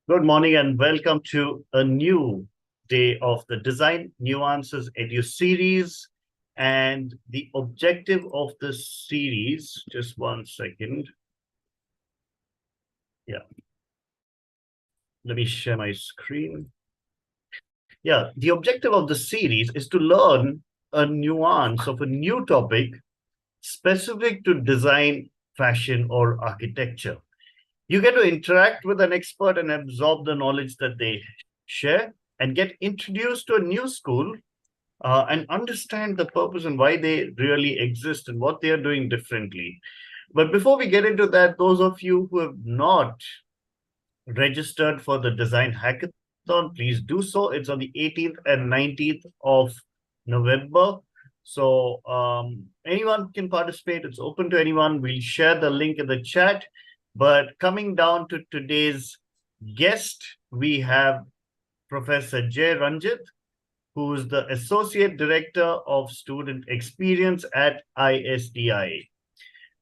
Good morning and welcome to a new day of the Design Nuances Edu Series. And the objective of this series, just one second. Yeah, let me share my screen. Yeah, the objective of the series is to learn a nuance of a new topic specific to design, fashion, or architecture. You get to interact with an expert and absorb the knowledge that they share and get introduced to a new school and understand the purpose and why they really exist and what they are doing differently. But before we get into that, those of you who have not registered for the design hackathon, please do so. It's on the 18th and 19th of November. So anyone can participate. It's open to anyone. We'll share the link in the chat. But coming down to today's guest, we have Professor Jay Ranjit, who is the Associate Director of Student Experience at ISDI.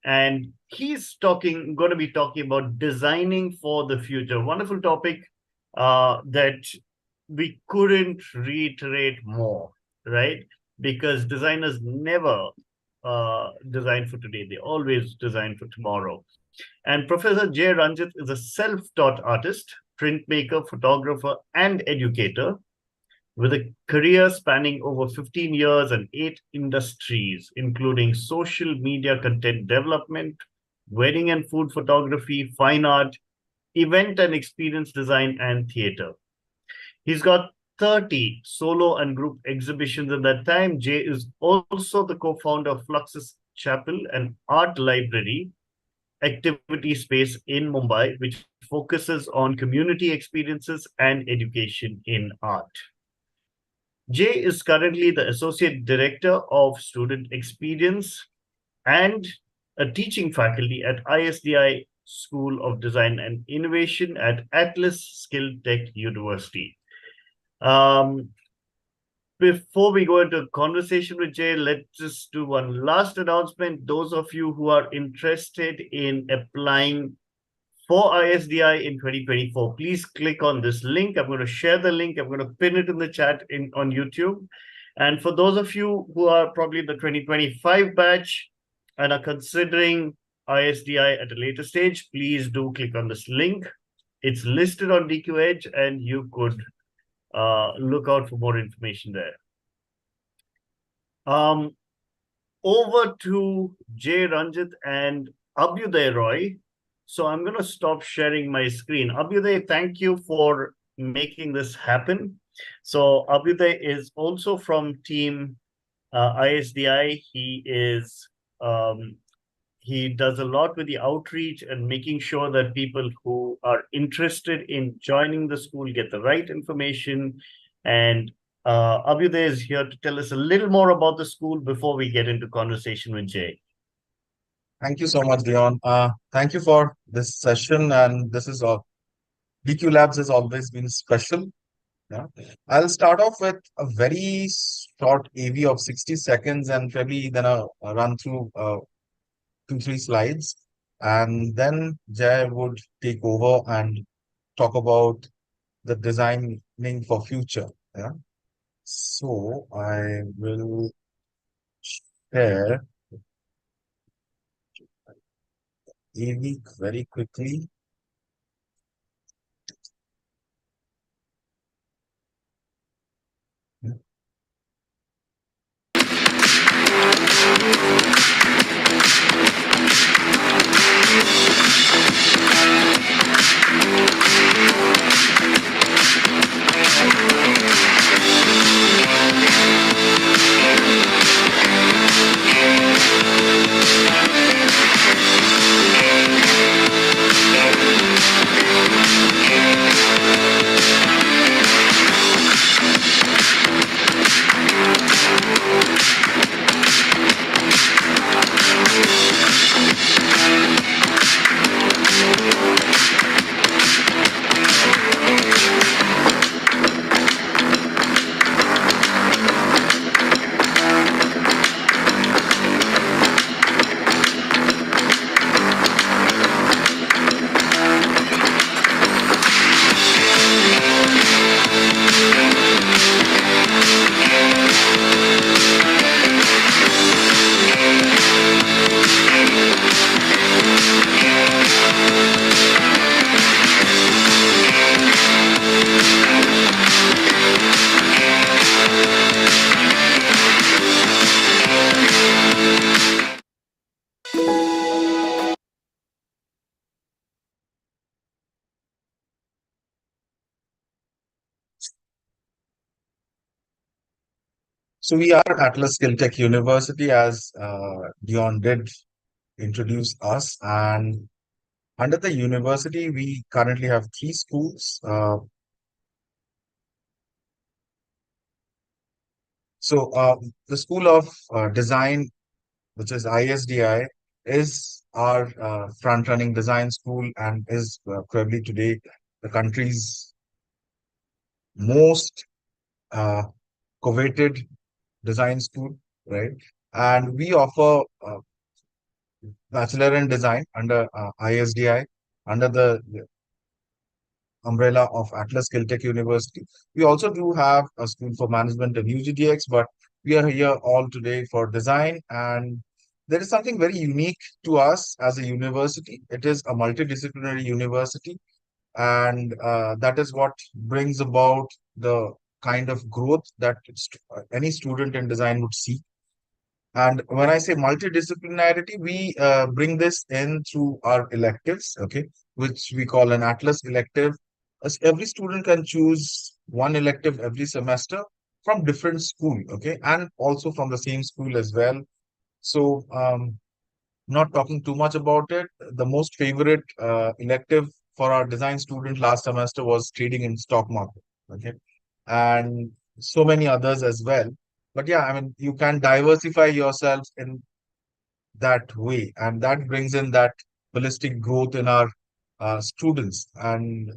And he's going to be talking about designing for the future. Wonderful topic that we couldn't reiterate more, right? Because designers never design for today. They always design for tomorrow. And Professor Jay Ranjit is a self-taught artist, printmaker, photographer, and educator with a career spanning over 15 years and 8 industries, including social media content development, wedding and food photography, fine art, event and experience design, and theater. He's got 30 solo and group exhibitions in that time. Jay is also the co-founder of Fluxus Chapel, an art library activity space in Mumbai, which focuses on community experiences and education in art. Jay is currently the Associate Director of Student Experience and a teaching faculty at ISDI School of Design and Innovation at Atlas Skill Tech University. Before we go into conversation with Jay, let's just do one last announcement. Those of you who are interested in applying for ISDI in 2024, please click on this link. I'm going to share the link. I'm going to pin it in the chat on YouTube. And for those of you who are probably the 2025 batch and are considering ISDI at a later stage, please do click on this link. It's listed on DQ Edge, and you could look out for more information there. Over to Jay Ranjit and Abhyuday Roy. So I'm going to stop sharing my screen. Abhyuday, thank you for making this happen. So Abhyuday is also from team ISDI. He does a lot with the outreach and making sure that people who are interested in joining the school get the right information. And Abhyuday is here to tell us a little more about the school before we get into conversation with Jay. Thank you so much, Dion. Thank you for this session, and this is all. DQ Labs has always been special. Yeah. I'll start off with a very short AV of 60 seconds and probably then a run through 2, 3 slides. And then Jay would take over and talk about the designing for future. Yeah. So I will share AV very quickly. So we are Atlas Skill Tech University, as Dion did introduce us. And under the university, we currently have three schools. So the School of Design, which is ISDI, is our front-running design school and is probably today the country's most uh, coveted design school, right? And we offer Bachelor in Design under ISDI, under the umbrella of Atlas Skill Tech University. We also do have a school for management and UGDX, but we are here all today for design. And there is something very unique to us as a university. It is a multidisciplinary university, and that is what brings about the kind of growth that any student in design would see. And when I say multidisciplinarity, we bring this in through our electives, okay, which we call an Atlas elective. As every student can choose one elective every semester from different school, okay, and also from the same school as well. So, not talking too much about it, the most favorite elective for our design student last semester was trading in stock market, okay, and so many others as well. But yeah, I mean, you can diversify yourself in that way, and that brings in that holistic growth in our students. And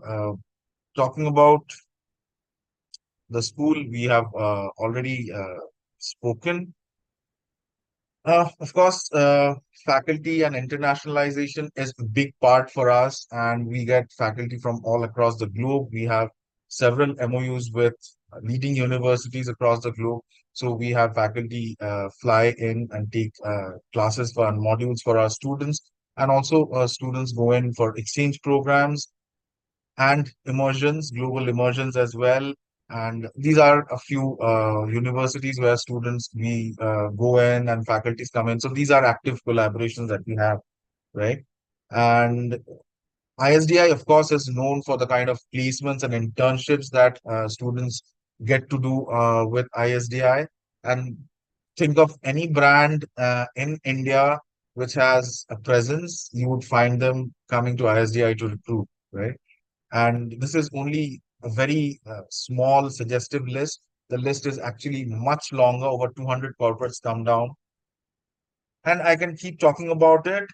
talking about the school, we have already spoken. Of course, faculty and internationalization is a big part for us, and we get faculty from all across the globe. We have several MOUs with leading universities across the globe. So we have faculty fly in and take classes for and modules for our students, and also students go in for exchange programs and immersions, global immersions as well. And these are a few universities where students we go in and faculties come in. So these are active collaborations that we have, right? And ISDI, of course, is known for the kind of placements and internships that students get to do with ISDI. And think of any brand in India which has a presence, you would find them coming to ISDI to recruit, right? And this is only a very small suggestive list. The list is actually much longer. Over 200 corporates come down, and I can keep talking about it.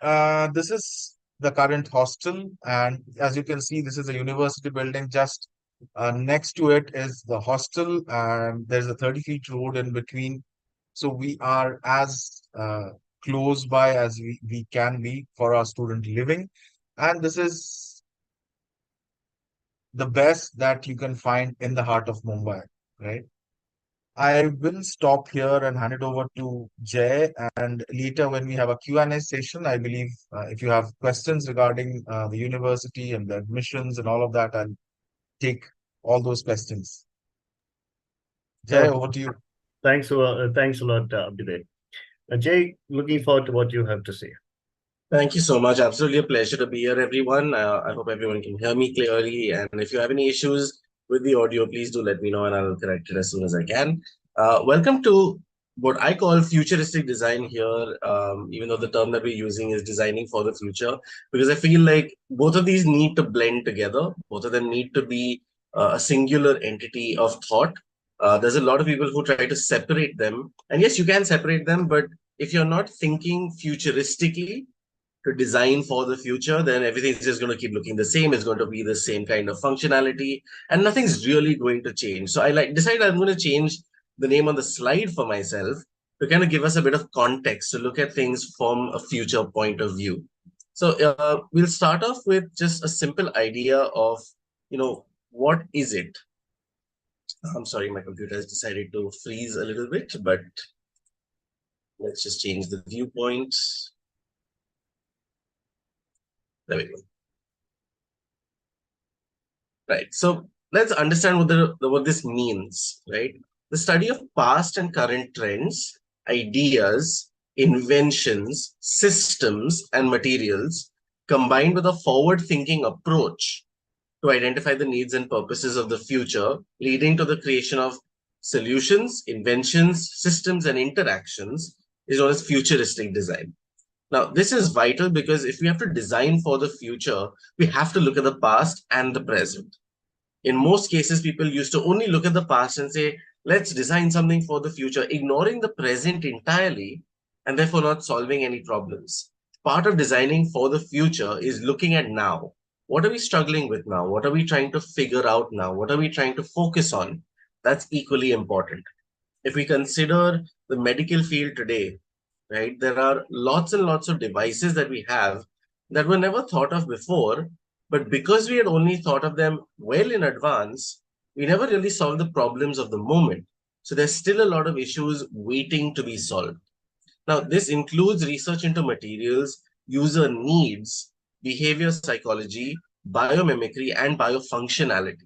This is the current hostel, and as you can see, this is a university building. Just next to it is the hostel, and there's a 30 feet road in between. So we are as close by as we can be for our student living. And this is the best that you can find in the heart of Mumbai, right? I will stop here and hand it over to Jay. And later, when we have a Q&A session, I believe if you have questions regarding the university and the admissions and all of that, I'll take all those questions. Jay, Oh, over to you. thanks a lot, Abhijit. Jay, looking forward to what you have to say. Thank you so much. Absolutely a pleasure to be here, everyone. I hope everyone can hear me clearly. And if you have any issues with the audio, please do let me know and I'll correct it as soon as I can. Welcome to what I call futuristic design here, even though the term that we're using is designing for the future, because I feel like both of these need to blend together. Both of them need to be a singular entity of thought. There's a lot of people who try to separate them. And yes, you can separate them, but if you're not thinking futuristically, to design for the future, then everything's just going to keep looking the same. It's going to be the same kind of functionality, and nothing's really going to change. So I like decided I'm going to change the name on the slide for myself to kind of give us a bit of context to look at things from a future point of view. So we'll start off with just a simple idea of, what is it? I'm sorry, my computer has decided to freeze a little bit, but let's just change the viewpoint. There we go. Right. So let's understand what this means, right? The study of past and current trends, ideas, inventions, systems, and materials combined with a forward-thinking approach to identify the needs and purposes of the future, leading to the creation of solutions, inventions, systems, and interactions is known as futuristic design. Now, this is vital because if we have to design for the future, we have to look at the past and the present. In most cases, people used to only look at the past and say, let's design something for the future, ignoring the present entirely and therefore not solving any problems. Part of designing for the future is looking at now. What are we struggling with now? What are we trying to figure out now? What are we trying to focus on? That's equally important. If we consider the medical field today, right, there are lots and lots of devices that we have that were never thought of before, but because we had only thought of them well in advance, we never really solved the problems of the moment. So there's still a lot of issues waiting to be solved. Now, this includes research into materials, user needs, behavior psychology, biomimicry, and biofunctionality.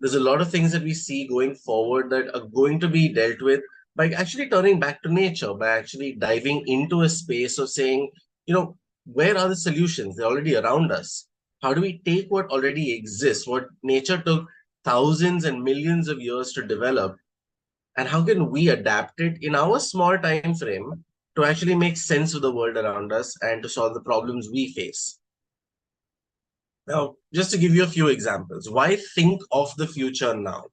There's a lot of things that we see going forward that are going to be dealt with by actually turning back to nature, by actually diving into a space of saying, where are the solutions? They're already around us. How do we take what already exists, what nature took thousands and millions of years to develop, and how can we adapt it in our small time frame to actually make sense of the world around us and to solve the problems we face? Now, just to give you a few examples, why think of the future now?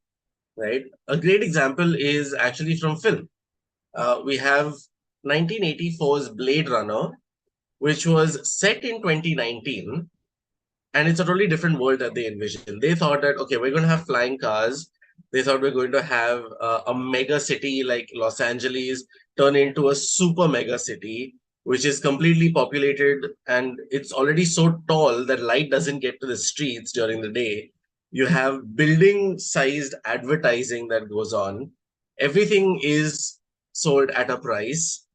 Right? A great example is actually from film. We have 1984's Blade Runner, which was set in 2019, and it's a totally different world that they envisioned. They thought that, okay, we're going to have flying cars. They thought we're going to have a mega city like Los Angeles turn into a super mega city, which is completely populated and it's already so tall that light doesn't get to the streets during the day. You have building sized advertising that goes on. Everything is sold at a price.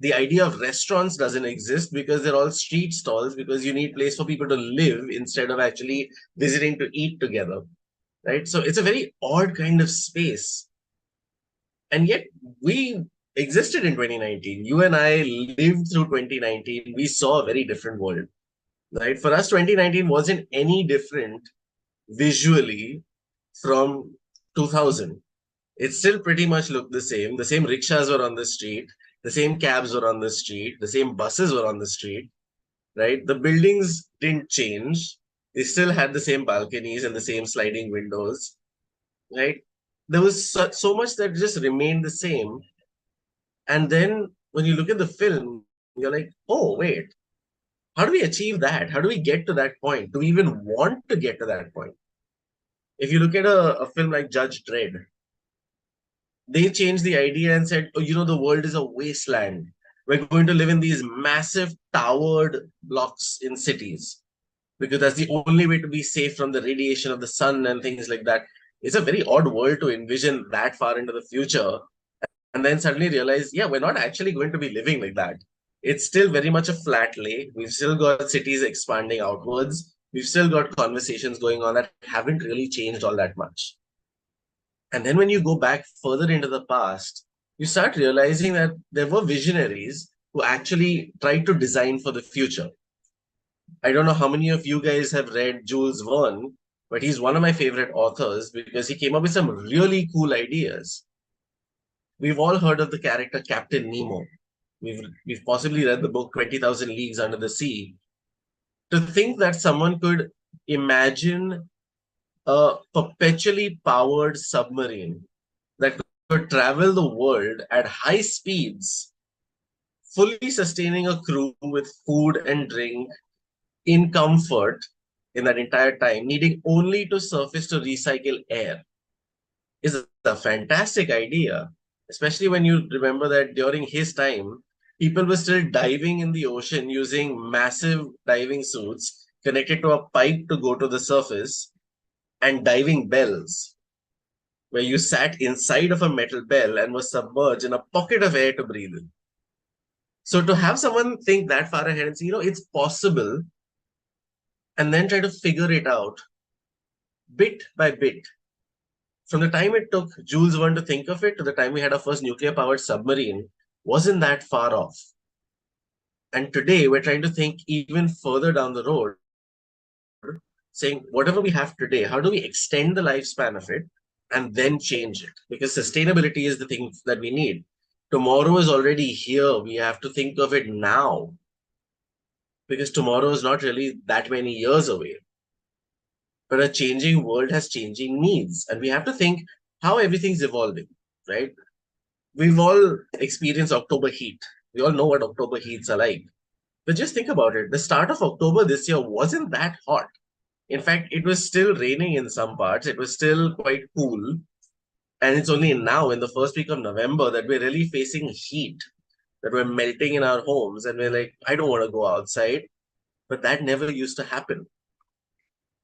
The idea of restaurants doesn't exist because they're all street stalls, because you need place for people to live instead of actually visiting to eat together, right? So it's a very odd kind of space, and yet we existed in 2019. You and I lived through 2019. We saw a very different world, right? For us, 2019 wasn't any different visually from 2000. It still pretty much looked the same. The same rickshaws were on the street, the same cabs were on the street, the same buses were on the street, right? The buildings didn't change. They still had the same balconies and the same sliding windows, right? There was so much that just remained the same. And then when you look at the film, you're like, oh, wait, how do we achieve that? How do we get to that point? Do we even want to get to that point? If you look at a film like Judge Dredd, they changed the idea and said, oh, the world is a wasteland. We're going to live in these massive towered blocks in cities because that's the only way to be safe from the radiation of the sun and things like that. It's a very odd world to envision that far into the future and then suddenly realize, yeah, we're not actually going to be living like that. It's still very much a flat lay. We've still got cities expanding outwards. We've still got conversations going on that haven't really changed all that much. And then when you go back further into the past, you start realizing that there were visionaries who actually tried to design for the future. I don't know how many of you guys have read Jules Verne, but he's one of my favorite authors because he came up with some really cool ideas. We've all heard of the character Captain Nemo. We've possibly read the book 20,000 Leagues Under the Sea. To think that someone could imagine a perpetually powered submarine that could travel the world at high speeds, fully sustaining a crew with food and drink in comfort in that entire time, needing only to surface to recycle air, is a fantastic idea. Especially when you remember that during his time, people were still diving in the ocean using massive diving suits connected to a pipe to go to the surface, and diving bells, where you sat inside of a metal bell and was submerged in a pocket of air to breathe in. So to have someone think that far ahead and say, it's possible, and then try to figure it out bit by bit. From the time it took Jules Verne to think of it to the time we had our first nuclear-powered submarine wasn't that far off. And today we're trying to think even further down the road, saying whatever we have today, how do we extend the lifespan of it and then change it, because sustainability is the thing that we need. Tomorrow is already here. We have to think of it now, because tomorrow is not really that many years away. But a changing world has changing needs, and we have to think how everything's evolving, right? We've all experienced October heat. We all know what October heats are like. But just think about it. The start of October this year wasn't that hot. In fact, it was still raining in some parts. It was still quite cool. And it's only now, in the first week of November, that we're really facing heat, that we're melting in our homes. And we're like, I don't want to go outside. But that never used to happen.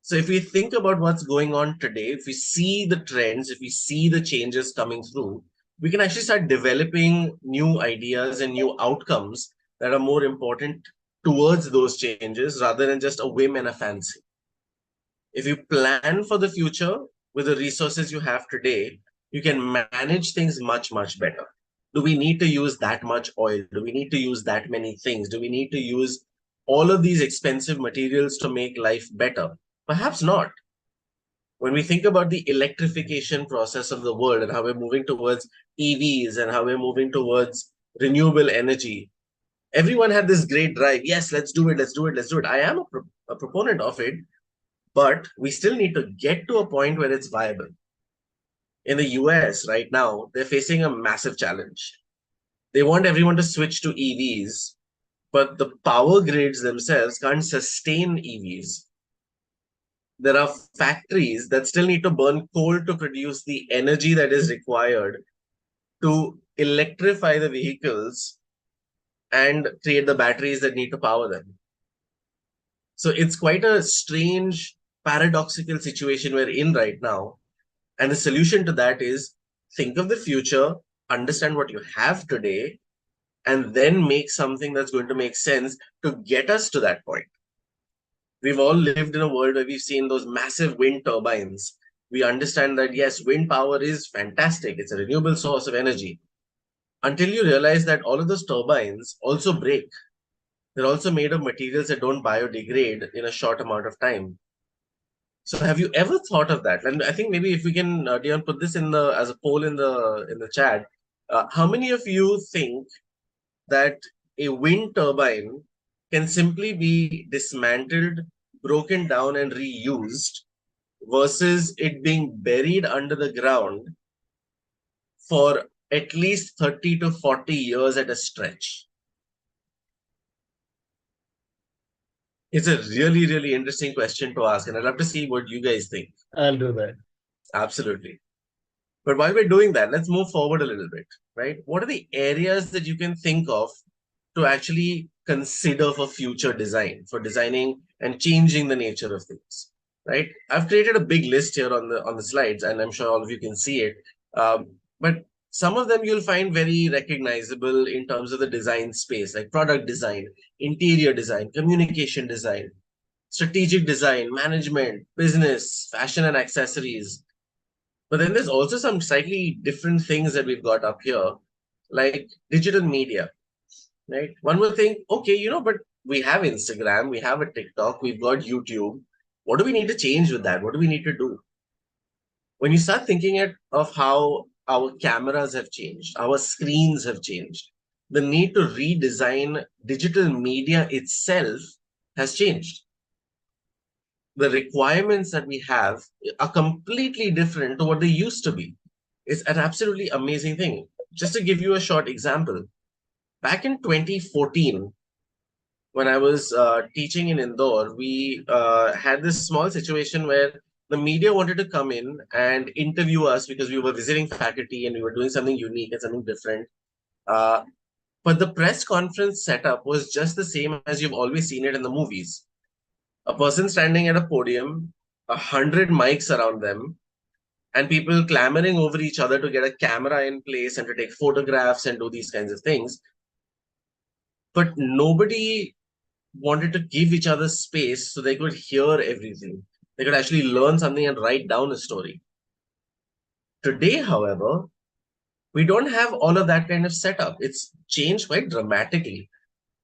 So if we think about what's going on today, if we see the trends, if we see the changes coming through, we can actually start developing new ideas and new outcomes that are more important towards those changes rather than just a whim and a fancy. If you plan for the future with the resources you have today, you can manage things much, much better. Do we need to use that much oil? Do we need to use that many things? Do we need to use all of these expensive materials to make life better? Perhaps not. When we think about the electrification process of the world and how we're moving towards EVs and how we're moving towards renewable energy, everyone had this great drive. Yes, let's do it, let's do it, let's do it. I am a proponent of it, but we still need to get to a point where it's viable. In the US right now, they're facing a massive challenge. They want everyone to switch to EVs, but the power grids themselves can't sustain EVs. There are factories that still need to burn coal to produce the energy that is required to electrify the vehicles and create the batteries that need to power them. So it's quite a strange, paradoxical situation we're in right now. And the solution to that is think of the future, understand what you have today, and then make something that's going to make sense to get us to that point. We've all lived in a world where we've seen those massive wind turbines. We understand that, yes, wind power is fantastic. It's a renewable source of energy. Until you realize that all of those turbines also break. They're also made of materials that don't biodegrade in a short amount of time. So have you ever thought of that? And I think maybe if we can, Dion, put this in the as a poll in the chat. How many of you think that a wind turbine can simply be dismantled, broken down, and reused versus it being buried under the ground for at least 30 to 40 years at a stretch? It's a really, really interesting question to ask, and I'd love to see what you guys think. I'll do that. Absolutely. But while we're doing that, let's move forward a little bit, right? What are the areas that you can think of to actually consider for future design, for designing and changing the nature of things, right? I've created a big list here on the slides, and I'm sure all of you can see it. But some of them you'll find very recognizable in terms of the design space, like product design, interior design, communication design, strategic design, management, business, fashion and accessories. But then there's also some slightly different things that we've got up here, like digital media, right? One will think, okay, but we have Instagram, we have a TikTok, we've got YouTube. What do we need to change with that? What do we need to do? When you start thinking of how our cameras have changed, our screens have changed, the need to redesign digital media itself has changed. The requirements that we have are completely different to what they used to be. It's an absolutely amazing thing. Just to give you a short example, back in 2014, when I was teaching in Indore, we had this small situation where the media wanted to come in and interview us because we were visiting faculty and we were doing something unique and something different. Uh, but the press conference setup was just the same as you've always seen it in the movies. A person standing at a podium, 100 mics around them, and people clamoring over each other to get a camera in place and to take photographs and do these kinds of things. But nobody wanted to give each other space so they could hear everything. They could actually learn something and write down a story. Today, however, we don't have all of that kind of setup. It's changed quite dramatically.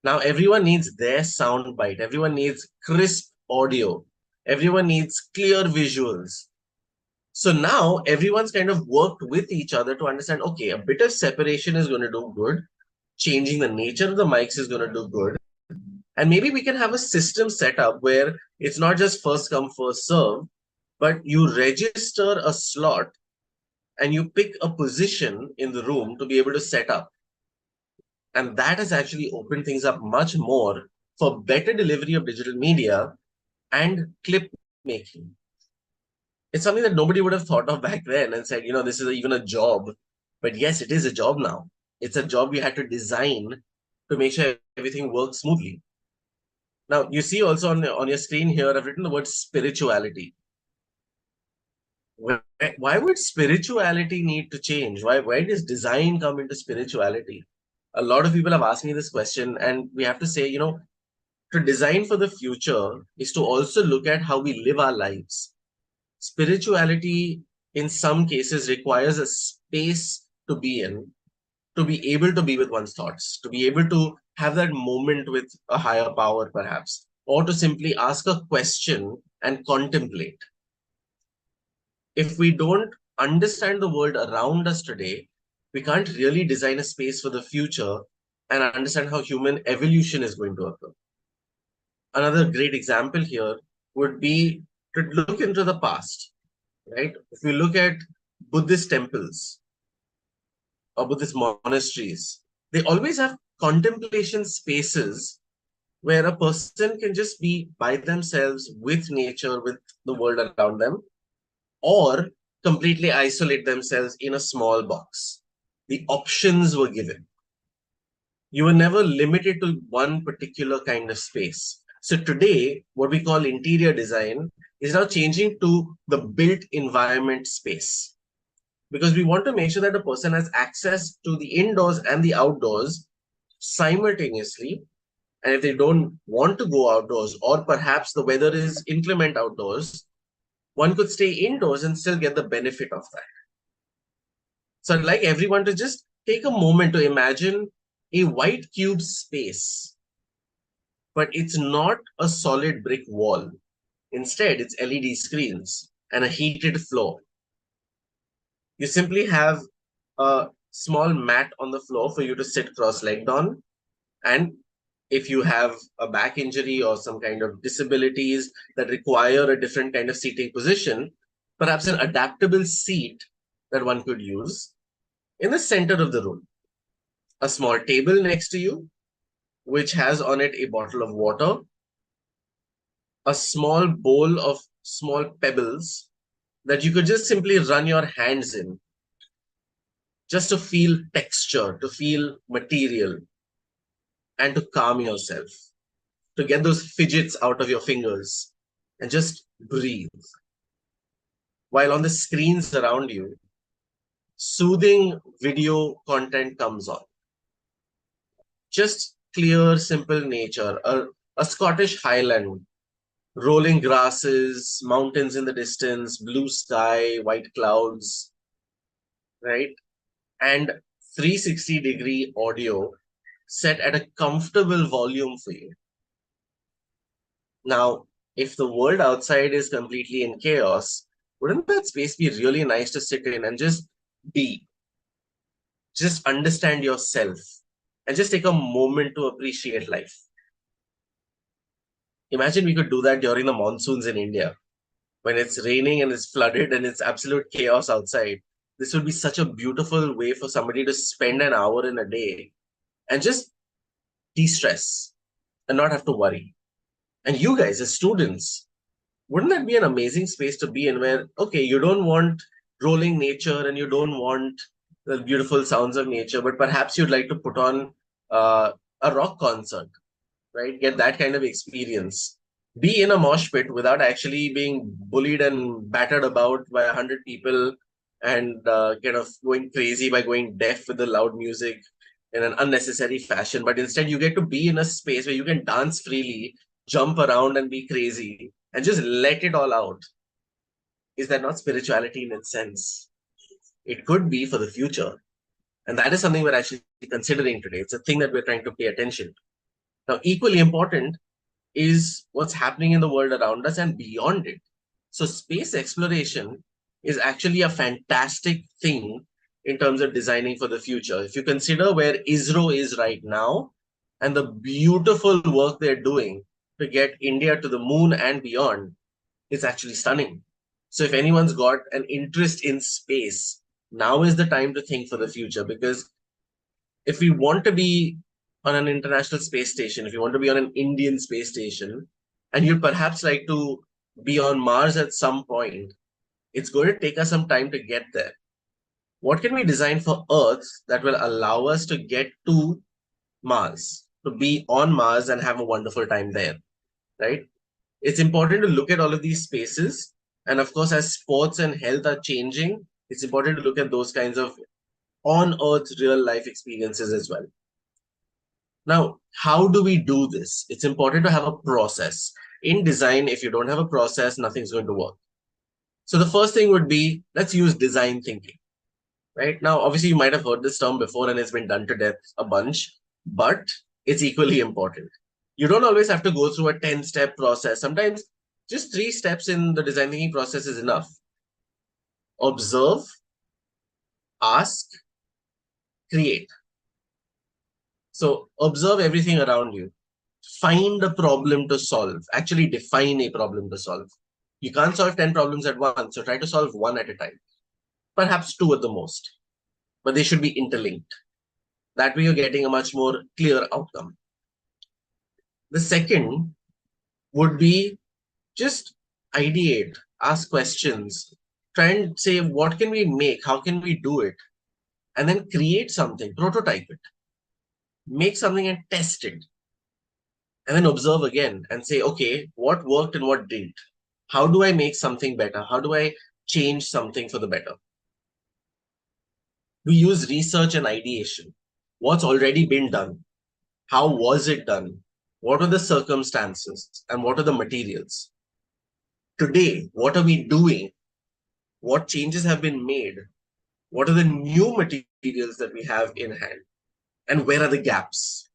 Now everyone needs their sound bite. Everyone needs crisp audio. Everyone needs clear visuals. So now everyone's kind of worked with each other to understand, okay, a bit of separation is going to do good. Changing the nature of the mics is going to do good. And maybe we can have a system set up where it's not just first come, first serve, but you register a slot and you pick a position in the room to be able to set up. And that has actually opened things up much more for better delivery of digital media and clip making. It's something that nobody would have thought of back then and said, this is even a job. But yes, it is a job now. It's a job we had to design to make sure everything works smoothly. Now, you see also on your screen here, I've written the word spirituality. Why would spirituality need to change? Why does design come into spirituality? A lot of people have asked me this question, and we have to say, to design for the future is to also look at how we live our lives. Spirituality, in some cases, requires a space to be in, to be able to be with one's thoughts, to be able to have that moment with a higher power, perhaps, or to simply ask a question and contemplate. If we don't understand the world around us today, we can't really design a space for the future and understand how human evolution is going to occur. Another great example here would be to look into the past, right? If we look at Buddhist temples or Buddhist monasteries, they always have contemplation spaces where a person can just be by themselves with nature, with the world around them, or completely isolate themselves in a small box. The options were given. You were never limited to one particular kind of space. So today, what we call interior design is now changing to the built environment space, because we want to make sure that a person has access to the indoors and the outdoors simultaneously. And if they don't want to go outdoors, or perhaps the weather is inclement outdoors, one could stay indoors and still get the benefit of that. So I'd like everyone to just take a moment to imagine a white cube space, but it's not a solid brick wall. Instead, it's LED screens and a heated floor. You simply have a small mat on the floor for you to sit cross-legged on. And if you have a back injury or some kind of disabilities that require a different kind of seating position, perhaps an adaptable seat that one could use in the center of the room. A small table next to you, which has on it a bottle of water, a small bowl of small pebbles that you could just simply run your hands in, just to feel texture, to feel material, and to calm yourself, to get those fidgets out of your fingers and just breathe. While on the screens around you, soothing video content comes on. Just clear, simple nature, a Scottish highland, rolling grasses, mountains in the distance, blue sky, white clouds, right? And 360-degree audio set at a comfortable volume for you. Now, if the world outside is completely in chaos, wouldn't that space be really nice to sit in and just be? Just understand yourself and just take a moment to appreciate life. Imagine we could do that during the monsoons in India, when it's raining and it's flooded and it's absolute chaos outside. This would be such a beautiful way for somebody to spend an hour in a day and just de-stress and not have to worry. And you guys as students, wouldn't that be an amazing space to be in, where, okay, you don't want rolling nature and you don't want the beautiful sounds of nature, but perhaps you'd like to put on a rock concert, right? Get that kind of experience. Be in a mosh pit without actually being bullied and battered about by 100 people and kind of going crazy by going deaf with the loud music in an unnecessary fashion. But instead, you get to be in a space where you can dance freely, jump around and be crazy, and just let it all out. Is that not spirituality in its sense? It could be for the future. And that is something we're actually considering today. It's a thing that we're trying to pay attention to. Now, equally important is what's happening in the world around us and beyond it. So space exploration is actually a fantastic thing in terms of designing for the future. If you consider where ISRO is right now and the beautiful work they're doing to get India to the moon and beyond, it's actually stunning. So if anyone's got an interest in space, now is the time to think for the future, because if we want to be on an international space station, if you want to be on an Indian space station, and you'd perhaps like to be on Mars at some point, it's going to take us some time to get there. What can we design for Earth that will allow us to get to Mars, to be on Mars and have a wonderful time there, right? It's important to look at all of these spaces. And of course, as sports and health are changing, it's important to look at those kinds of on Earth real life experiences as well. Now, how do we do this? It's important to have a process. In design, if you don't have a process, nothing's going to work. So the first thing would be, let's use design thinking, right? Now, obviously, you might have heard this term before and it's been done to death a bunch, but it's equally important. You don't always have to go through a 10-step process. Sometimes just 3 steps in the design thinking process is enough. Observe, ask, create. So observe everything around you. Find a problem to solve. Actually define a problem to solve. You can't solve 10 problems at once, so try to solve one at a time. Perhaps 2 at the most, but they should be interlinked. That way you're getting a much more clear outcome. The second would be just ideate, ask questions, try and say, what can we make? How can we do it? And then create something, prototype it, make something and test it. And then observe again and say, okay, what worked and what didn't? How do I make something better? How do I change something for the better? We use research and ideation. What's already been done? How was it done? What are the circumstances? And what are the materials? Today, what are we doing? What changes have been made? What are the new materials that we have in hand? And where are the gaps?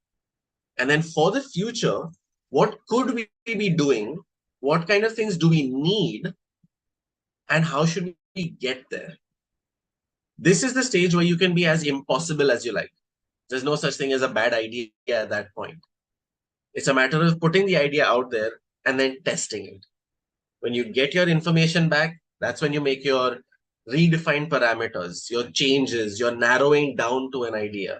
And then for the future, what could we be doing? What kind of things do we need? And how should we get there? This is the stage where you can be as impossible as you like. There's no such thing as a bad idea at that point. It's a matter of putting the idea out there and then testing it. When you get your information back, that's when you make your redefined parameters, your changes, your narrowing down to an idea.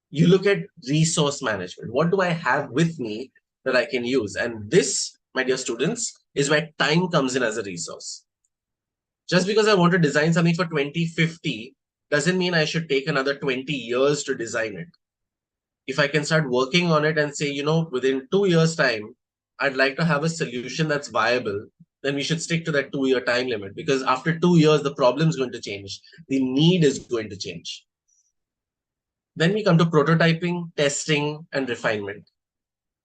You look at resource management. What do I have with me that I can use? And this, my dear students, is where time comes in as a resource. Just because I want to design something for 2050 doesn't mean I should take another 20 years to design it. If I can start working on it and say, within 2 years' time, I'd like to have a solution that's viable, then we should stick to that 2-year time limit, because after 2 years, the problem is going to change. The need is going to change. Then we come to prototyping, testing, and refinement.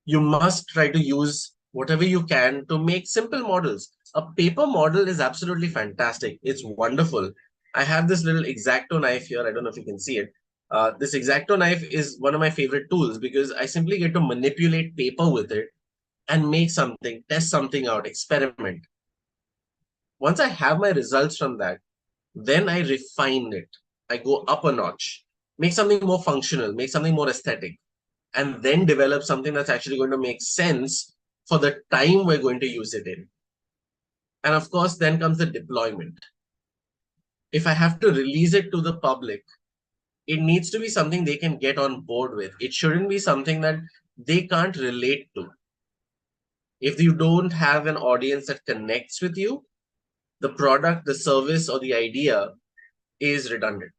You must try to use whatever you can to make simple models. A paper model is absolutely fantastic. It's wonderful. I have this little X-Acto knife here. I don't know if you can see it. This X-Acto knife is one of my favorite tools because I simply get to manipulate paper with it and make something, test something out, experiment. Once I have my results from that, then I refine it. I go up a notch, make something more functional, make something more aesthetic, and then develop something that's actually going to make sense for the time we're going to use it in. And of course, then comes the deployment. If I have to release it to the public, it needs to be something they can get on board with. It shouldn't be something that they can't relate to. If you don't have an audience that connects with you, the product, the service, or the idea is redundant.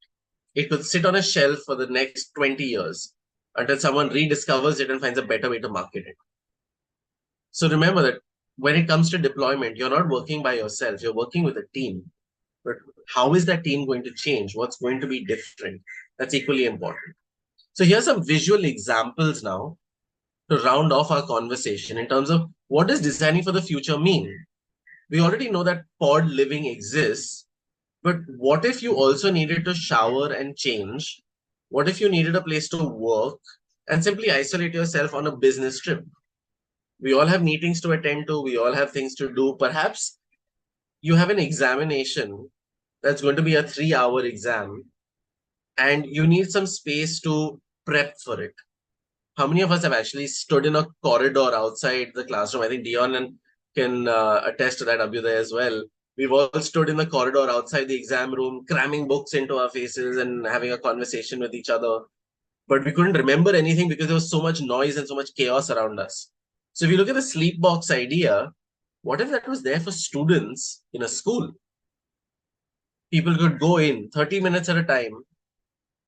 It could sit on a shelf for the next 20 years until someone rediscovers it and finds a better way to market it. So remember that when it comes to deployment, you're not working by yourself, you're working with a team. But how is that team going to change? What's going to be different? That's equally important. So here's some visual examples now to round off our conversation in terms of what does designing for the future mean? We already know that pod living exists, but what if you also needed to shower and change? What if you needed a place to work and simply isolate yourself on a business trip? We all have meetings to attend to. We all have things to do. Perhaps you have an examination that's going to be a 3-hour exam, and you need some space to prep for it. How many of us have actually stood in a corridor outside the classroom? I think Dion and can attest to that, Abhyuday, as well. We've all stood in the corridor outside the exam room, cramming books into our faces and having a conversation with each other. But we couldn't remember anything because there was so much noise and so much chaos around us. So if you look at the sleep box idea, what if that was there for students in a school? People could go in 30 minutes at a time,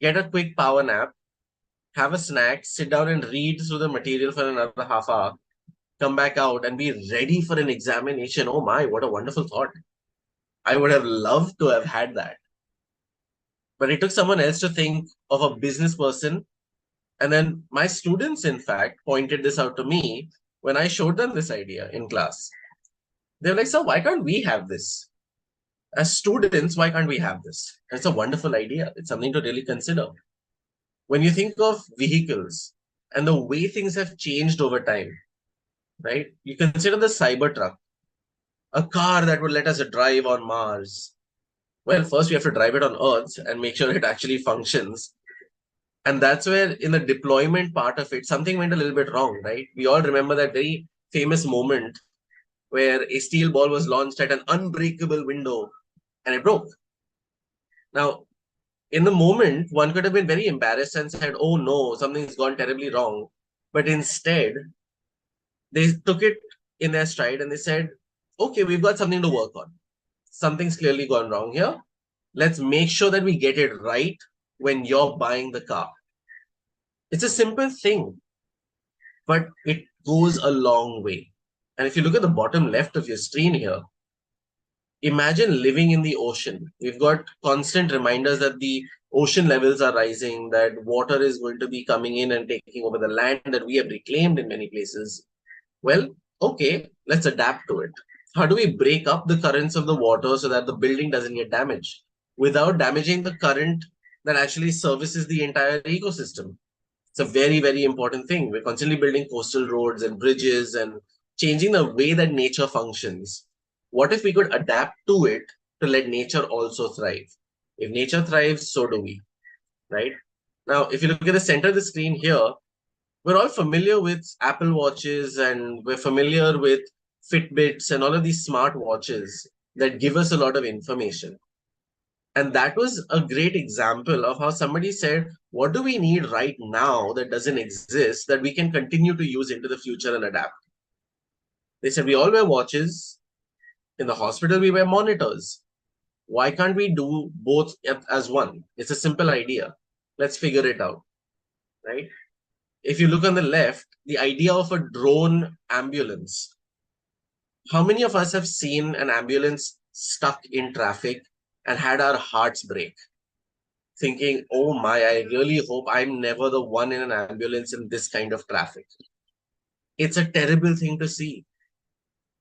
get a quick power nap, have a snack, sit down and read through the material for another half hour, come back out and be ready for an examination. Oh my, what a wonderful thought. I would have loved to have had that. But it took someone else to think of a business person. And then my students, in fact, pointed this out to me when I showed them this idea in class. They were like, "So why can't we have this? As students, why can't we have this?" And it's a wonderful idea. It's something to really consider. When you think of vehicles and the way things have changed over time, right? You consider the Cybertruck, a car that would let us drive on Mars. Well, first we have to drive it on Earth and make sure it actually functions. And that's where, in the deployment part of it, something went a little bit wrong, right? We all remember that very famous moment where a steel ball was launched at an unbreakable window and it broke. Now, in the moment, one could have been very embarrassed and said, "Oh no, something's gone terribly wrong." But instead, they took it in their stride and they said, "Okay, we've got something to work on. Something's clearly gone wrong here. Let's make sure that we get it right when you're buying the car." It's a simple thing, but it goes a long way. And if you look at the bottom left of your screen here, imagine living in the ocean. We've got constant reminders that the ocean levels are rising, that water is going to be coming in and taking over the land that we have reclaimed in many places. Well, okay, let's adapt to it. How do we break up the currents of the water so that the building doesn't get damaged without damaging the current that actually services the entire ecosystem? It's a very, very important thing. We're constantly building coastal roads and bridges and changing the way that nature functions. What if we could adapt to it to let nature also thrive? If nature thrives, so do we, right? Now, if you look at the center of the screen here, we're all familiar with Apple Watches and we're familiar with Fitbits and all of these smart watches that give us a lot of information. And that was a great example of how somebody said, what do we need right now that doesn't exist that we can continue to use into the future and adapt? They said, we all wear watches. In the hospital, we wear monitors. Why can't we do both as one? It's a simple idea. Let's figure it out, right? If you look on the left, the idea of a drone ambulance. How many of us have seen an ambulance stuck in traffic and had our hearts break? Thinking, oh my, I really hope I'm never the one in an ambulance in this kind of traffic. It's a terrible thing to see.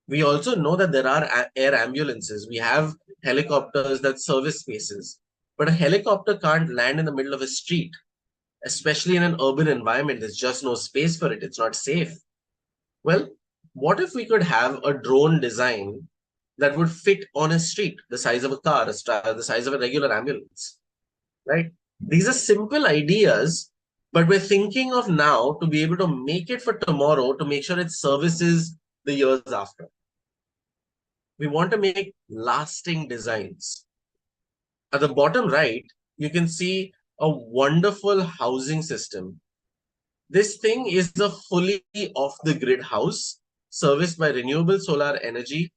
We also know that there are air ambulances. We have helicopters that service spaces. But a helicopter can't land in the middle of a street, especially in an urban environment. There's just no space for it. It's not safe. Well, what if we could have a drone design that would fit on a street, the size of a car, the size of a regular ambulance, right? These are simple ideas, but we're thinking of now to be able to make it for tomorrow to make sure it services the years after. We want to make lasting designs. At the bottom right, you can see a wonderful housing system. This thing is a fully off-the-grid house serviced by renewable solar energy.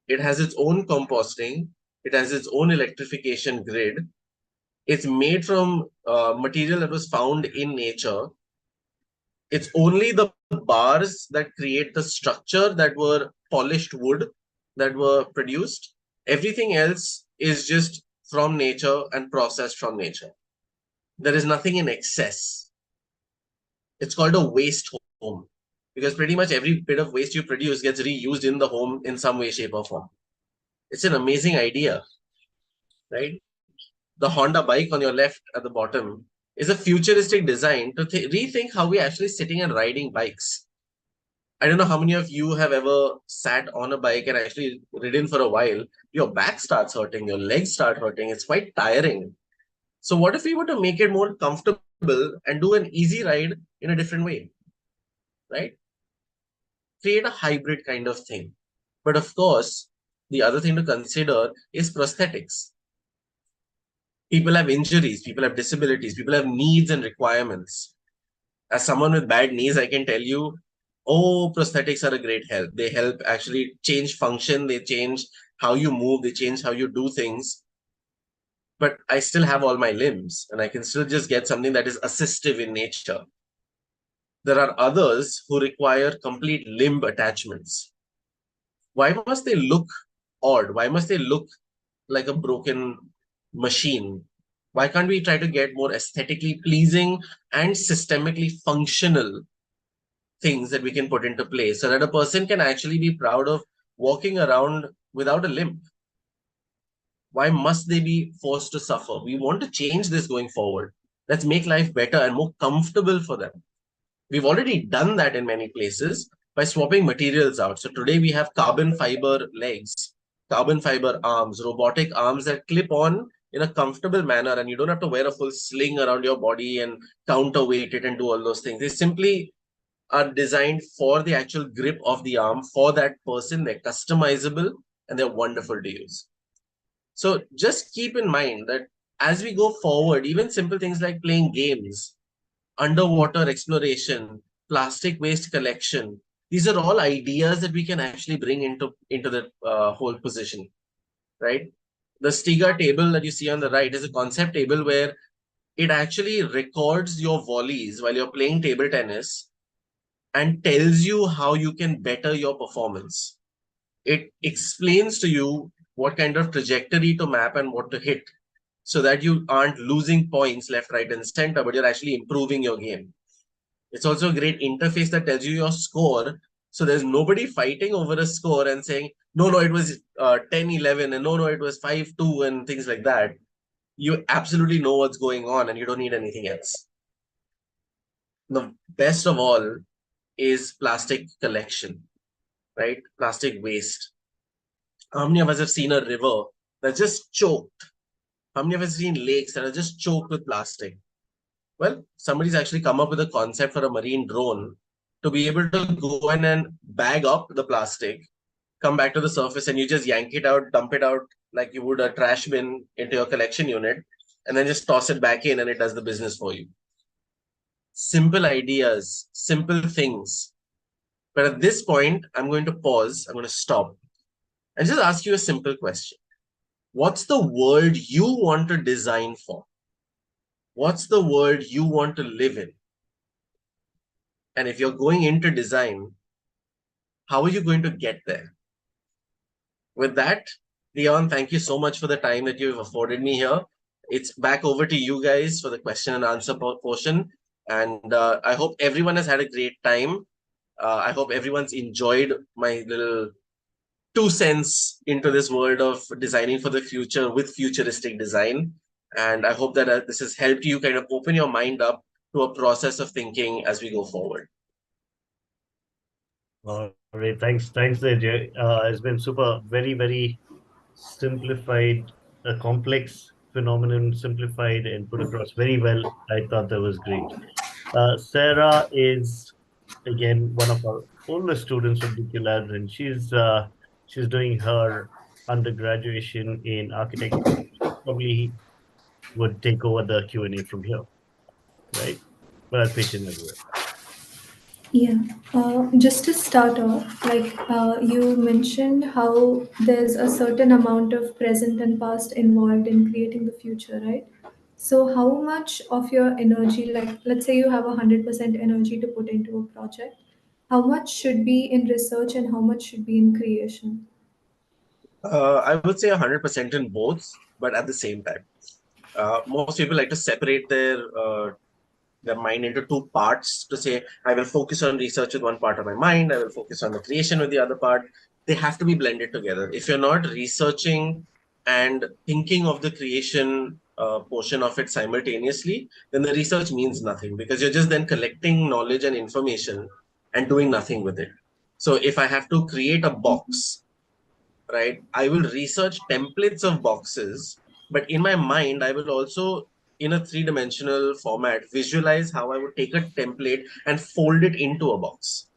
It has its own composting. It has its own electrification grid. It's made from material that was found in nature. It's only the bars that create the structure that were polished wood that were produced. Everything else is just from nature and processed from nature. There is nothing in excess. It's called a waste home because pretty much every bit of waste you produce gets reused in the home in some way, shape, or form. It's an amazing idea, right? The Honda bike on your left at the bottom is a futuristic design to rethink how we're actually sitting and riding bikes. I don't know how many of you have ever sat on a bike and actually ridden for a while. Your back starts hurting, your legs start hurting. It's quite tiring. So, what if we were to make it more comfortable and do an easy ride in a different way, right? Create a hybrid kind of thing. But of course, the other thing to consider is prosthetics. People have injuries, people have disabilities, people have needs and requirements. As someone with bad knees, I can tell you, oh, prosthetics are a great help. They help actually change function, they change how you move, they change how you do things. But I still have all my limbs and I can still just get something that is assistive in nature. There are others who require complete limb attachments. Why must they look odd? Why must they look like a broken machine? Why can't we try to get more aesthetically pleasing and systemically functional things that we can put into place so that a person can actually be proud of walking around without a limp? Why must they be forced to suffer? We want to change this going forward. Let's make life better and more comfortable for them. We've already done that in many places by swapping materials out. So today we have carbon fiber legs, carbon fiber arms, robotic arms that clip on in a comfortable manner, and you don't have to wear a full sling around your body and counterweight it and do all those things. They simply are designed for the actual grip of the arm for that person. They're customizable and they're wonderful to use. So just keep in mind that as we go forward, even simple things like playing games, underwater exploration, plastic waste collection, these are all ideas that we can actually bring into the whole position, right? The Stiga table that you see on the right is a concept table where it actually records your volleys while you're playing table tennis and tells you how you can better your performance. It explains to you what kind of trajectory to map and what to hit so that you aren't losing points left, right, and center, but you're actually improving your game. It's also a great interface that tells you your score. So there's nobody fighting over a score and saying, no, no, it was 10-11 and no, no, it was 5-2 and things like that. You absolutely know what's going on and you don't need anything else. The best of all is plastic collection, right? Plastic waste. How many of us have seen a river that's just choked? How many of us have seen lakes that are just choked with plastic? Well, somebody's actually come up with a concept for a marine drone to be able to go in and bag up the plastic, come back to the surface, and you just yank it out, dump it out like you would a trash bin into your collection unit, and then just toss it back in and it does the business for you. Simple ideas, simple things. But at this point, I'm going to pause, I'm going to stop, and just ask you a simple question. What's the world you want to design for? What's the world you want to live in? And if you're going into design, how are you going to get there? With that, Leon, thank you so much for the time that you've afforded me here. It's back over to you guys for the question and answer portion. And I hope everyone has had a great time. I hope everyone's enjoyed my little 2 cents into this world of designing for the future with futuristic design. And I hope that this has helped you kind of open your mind up to a process of thinking as we go forward. All right, thanks, Ajay. It's been super, very, very simplified, a complex phenomenon, simplified and put across very well. I thought that was great. Sarah is again one of our older students from DQ Labs, and she's doing her undergraduation in architecture. Probably would take over the Q&A from here, right? But I'll pitch in as well. Yeah, just to start off, you mentioned how there's a certain amount of present and past involved in creating the future, right? So, how much of your energy, like let's say you have 100% energy to put into a project, how much should be in research and how much should be in creation? I would say 100% in both, but at the same time. Most people like to separate their mind into two parts to say, I will focus on research with one part of my mind, I will focus on the creation with the other part. They have to be blended together. If you're not researching and thinking of the creation portion of it simultaneously, then the research means nothing because you're just then collecting knowledge and information and doing nothing with it. So if I have to create a box, right, I will research templates of boxes, but in my mind, I will also, in a three-dimensional format, visualize how I would take a template and fold it into a box.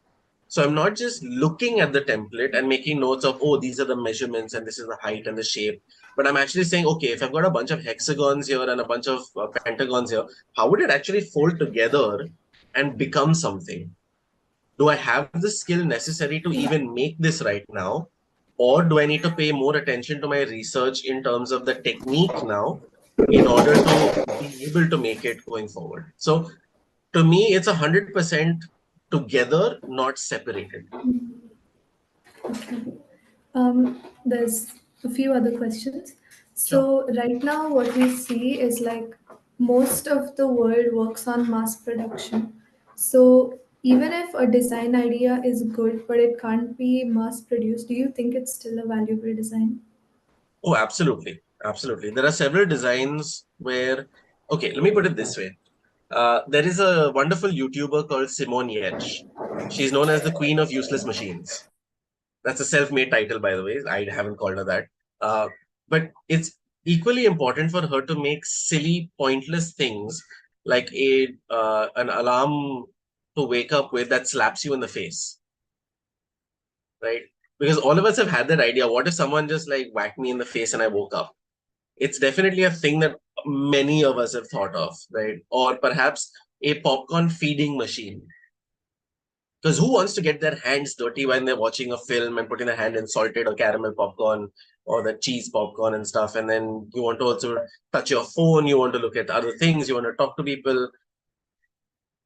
So I'm not just looking at the template and making notes of, oh, these are the measurements and this is the height and the shape. But I'm actually saying, okay, if I've got a bunch of hexagons here and a bunch of pentagons here, how would it actually fold together and become something? Do I have the skill necessary to even make this right now? Or do I need to pay more attention to my research in terms of the technique now in order to be able to make it going forward? So to me, it's 100% together, not separated. Okay. There's a few other questions. Sure. So right now, what we see is like most of the world works on mass production. So even if a design idea is good, but it can't be mass produced, do you think it's still a valuable design? Oh, absolutely. Absolutely. There are several designs where, okay, let me put it this way. There is a wonderful YouTuber called Simone Yetch. She's known as the Queen of Useless Machines. That's a self-made title, by the way. I haven't called her that. But it's equally important for her to make silly, pointless things like an alarm to wake up with that slaps you in the face, right? Because all of us have had that idea. What if someone just like whacked me in the face and I woke up? It's definitely a thing that many of us have thought of, right? Or perhaps a popcorn feeding machine. Because who wants to get their hands dirty when they're watching a film and putting their hand in salted or caramel popcorn or the cheese popcorn and stuff? And then you want to also touch your phone, you want to look at other things, you want to talk to people.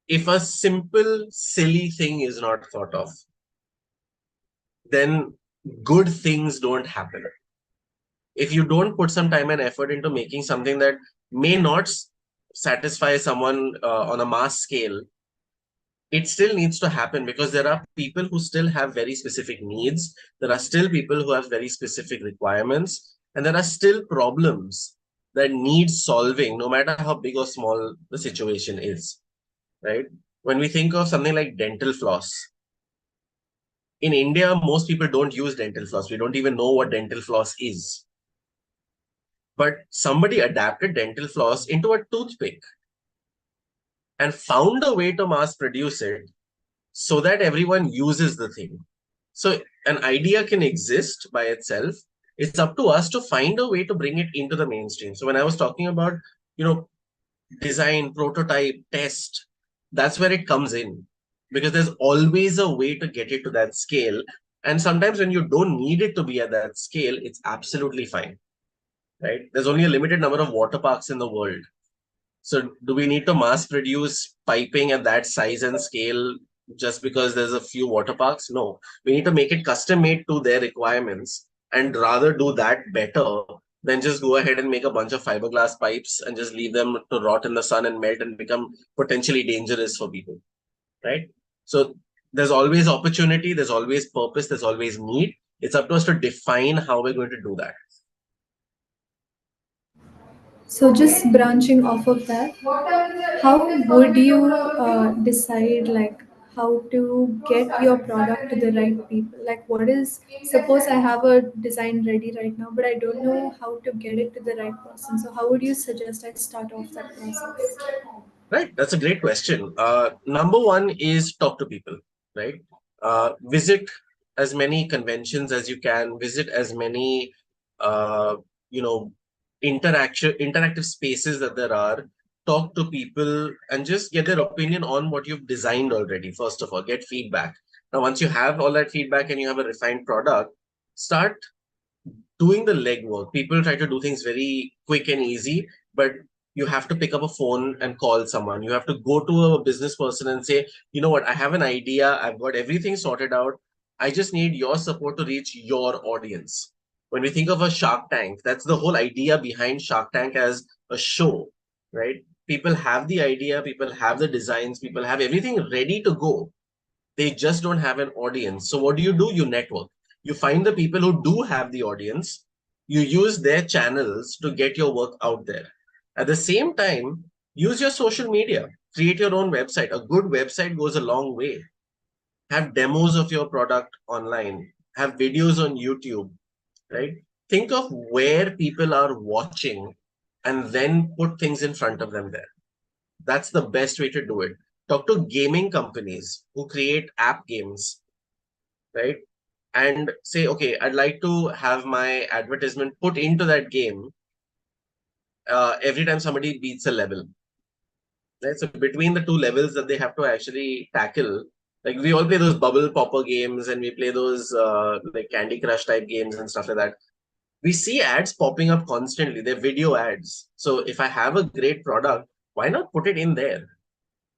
If a simple, silly thing is not thought of, then good things don't happen. If you don't put some time and effort into making something that may not satisfy someone on a mass scale, it still needs to happen because there are people who still have very specific needs. There are still people who have very specific requirements, and there are still problems that need solving, no matter how big or small the situation is, right? When we think of something like dental floss, in India, most people don't use dental floss. We don't even know what dental floss is. But somebody adapted dental floss into a toothpick and found a way to mass produce it so that everyone uses the thing. So an idea can exist by itself. It's up to us to find a way to bring it into the mainstream. So when I was talking about, you know, design, prototype, test, that's where it comes in. Because there's always a way to get it to that scale. And sometimes when you don't need it to be at that scale, it's absolutely fine. Right? There's only a limited number of water parks in the world. So do we need to mass produce piping at that size and scale just because there's a few water parks? No, we need to make it custom made to their requirements and rather do that better than just go ahead and make a bunch of fiberglass pipes and just leave them to rot in the sun and melt and become potentially dangerous for people, right? So there's always opportunity, there's always purpose, there's always need. It's up to us to define how we're going to do that. So just branching off of that, how would you decide like how to get your product to the right people? Like what is, suppose I have a design ready right now, but I don't know how to get it to the right person. So how would you suggest I start off that process? Right, that's a great question. Number one is talk to people, right? Visit as many conventions as you can. Visit as many, uh, you know, interactive spaces that there are. Talk to people and just get their opinion on what you've designed already. First of all, get feedback. Now, once you have all that feedback and you have a refined product, start doing the legwork. People try to do things very quick and easy, but you have to pick up a phone and call someone. You have to go to a business person and say, you know what, I have an idea. I've got everything sorted out. I just need your support to reach your audience. When we think of a Shark Tank, that's the whole idea behind Shark Tank as a show, right? People have the idea, people have the designs, people have everything ready to go. They just don't have an audience. So what do? You network. You find the people who do have the audience. You use their channels to get your work out there. At the same time, use your social media. Create your own website. A good website goes a long way. have demos of your product online, have videos on YouTube, right? Think of where people are watching and then put things in front of them there. That's the best way to do it. Talk to gaming companies who create app games, right? And say, okay, I'd like to have my advertisement put into that game every time somebody beats a level. Right? So between the two levels that they have to actually tackle, like we all play those bubble popper games and we play those like Candy Crush type games and stuff like that. We see ads popping up constantly. They're video ads. So if I have a great product, why not put it in there?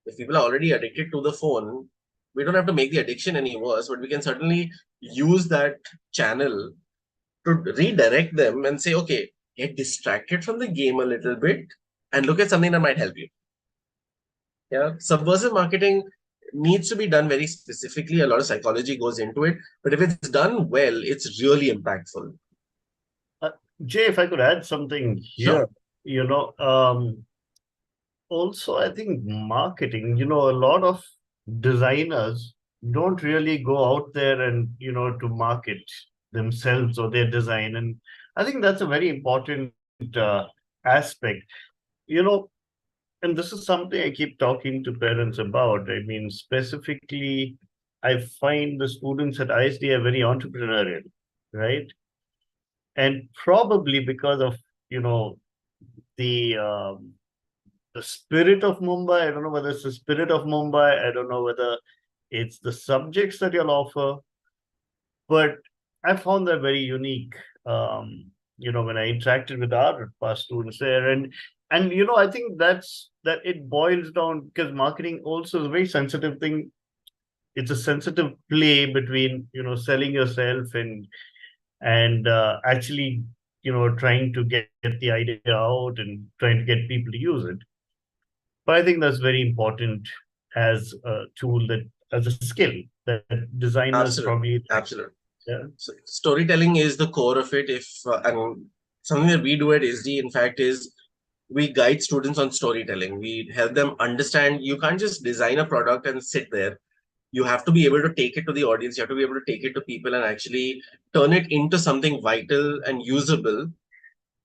If people are already addicted to the phone, we don't have to make the addiction any worse, but we can certainly use that channel to redirect them and say, okay, get distracted from the game a little bit and look at something that might help you. Yeah, subversive marketing needs to be done very specifically. A lot of psychology goes into it, but if it's done well, it's really impactful. Jay, if I could add something here, Sure. you know, also I think marketing, a lot of designers don't really go out there and, to market themselves or their design. And I think that's a very important uh, aspect, you know, and this is something I keep talking to parents about. I mean, specifically, I find the students at ISD are very entrepreneurial, right? And probably because of, you know, the um, the spirit of Mumbai. I don't know whether it's the spirit of Mumbai. I don't know whether it's the subjects that you'll offer, but I found that very unique. When I interacted with our past students there, and I think that it boils down because marketing also is a very sensitive thing. It's a sensitive play between selling yourself and actually trying to get the idea out and trying to get people to use it. But I think that's very important as a tool, that as a skill that designers Absolutely. probably. Absolutely. Yeah. So storytelling is the core of it. If and something that we do at SD, in fact, is we guide students on storytelling. We help them understand you can't just design a product and sit there. You have to be able to take it to the audience. You have to be able to take it to people and actually turn it into something vital and usable